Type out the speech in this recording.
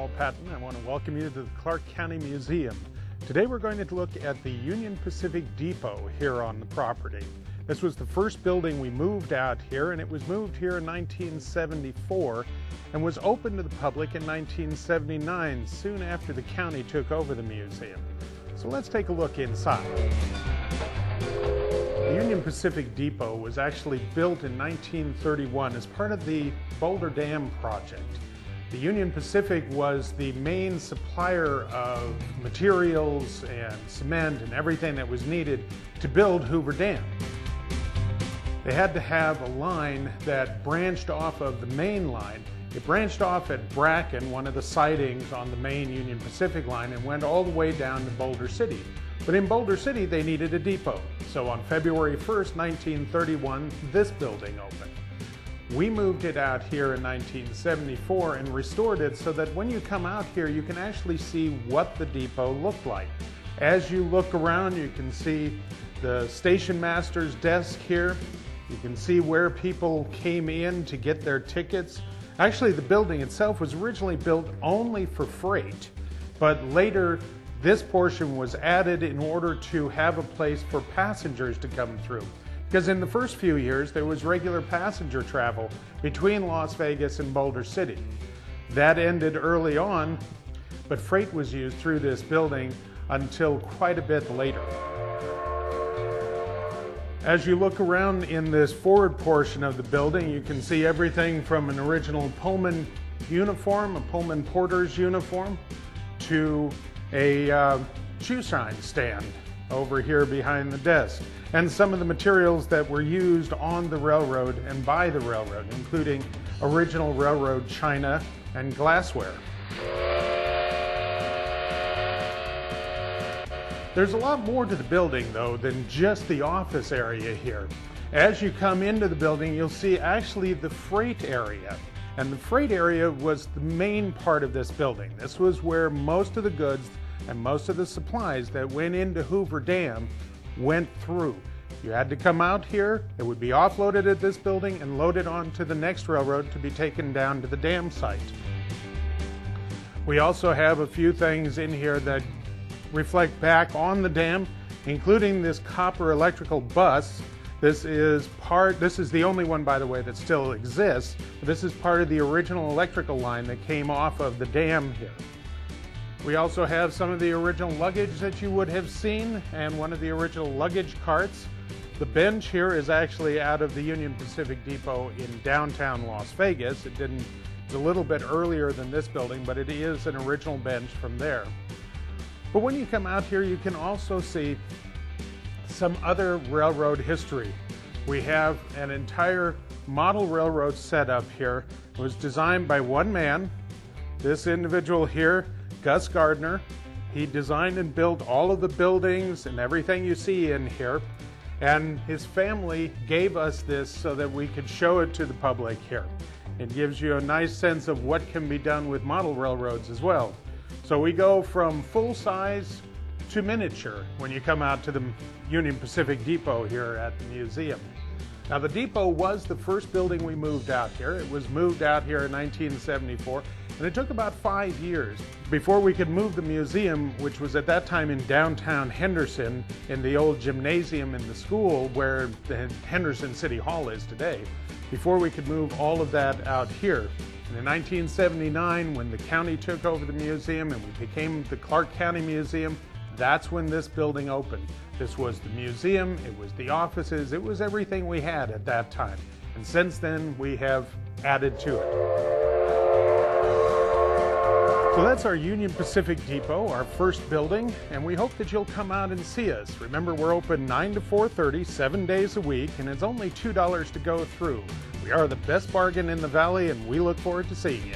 Paul Patton. I want to welcome you to the Clark County Museum. Today we're going to look at the Union Pacific Depot here on the property. This was the first building we moved out here, and it was moved here in 1974 and was opened to the public in 1979, soon after the county took over the museum. So let's take a look inside. The Union Pacific Depot was actually built in 1931 as part of the Boulder Dam project. The Union Pacific was the main supplier of materials and cement and everything that was needed to build Hoover Dam. They had to have a line that branched off of the main line. It branched off at Bracken, one of the sidings on the main Union Pacific line, and went all the way down to Boulder City. But in Boulder City, they needed a depot. So on February 1st, 1931, this building opened. We moved it out here in 1974 and restored it so that when you come out here, you can actually see what the depot looked like. As you look around, you can see the station master's desk here. You can see where people came in to get their tickets. Actually, the building itself was originally built only for freight, but later this portion was added in order to have a place for passengers to come through. Because in the first few years, there was regular passenger travel between Las Vegas and Boulder City. That ended early on, but freight was used through this building until quite a bit later. As you look around in this forward portion of the building, you can see everything from an original Pullman uniform, a Pullman porter's uniform, to a shoe shine stand over here behind the desk, and some of the materials that were used on the railroad and by the railroad, including original railroad china and glassware. There's a lot more to the building, though, than just the office area here. As you come into the building, you'll see actually the freight area. And the freight area was the main part of this building. This was where most of the goods and most of the supplies that went into Hoover Dam went through. You had to come out here, it would be offloaded at this building and loaded onto the next railroad to be taken down to the dam site. We also have a few things in here that reflect back on the dam, including this copper electrical bus. This is the only one, by the way, that still exists. This is part of the original electrical line that came off of the dam here. We also have some of the original luggage that you would have seen and one of the original luggage carts. The bench here is actually out of the Union Pacific Depot in downtown Las Vegas. It's a little bit earlier than this building, but it is an original bench from there. But when you come out here, you can also see some other railroad history. We have an entire model railroad set up here. It was designed by one man, this individual here, Gus Gardner. He designed and built all of the buildings and everything you see in here, and his family gave us this so that we could show it to the public here. It gives you a nice sense of what can be done with model railroads as well. So we go from full size to miniature when you come out to the Union Pacific Depot here at the museum. Now, the depot was the first building we moved out here. It was moved out here in 1974, and it took about 5 years before we could move the museum, which was at that time in downtown Henderson, in the old gymnasium in the school where the Henderson City Hall is today, before we could move all of that out here. And in 1979, when the county took over the museum and we became the Clark County Museum, that's when this building opened. This was the museum, it was the offices, it was everything we had at that time. And since then, we have added to it. So that's our Union Pacific Depot, our first building, and we hope that you'll come out and see us. Remember, we're open 9 to 4:30, 7 days a week, and it's only $2 to go through. We are the best bargain in the valley, and we look forward to seeing you.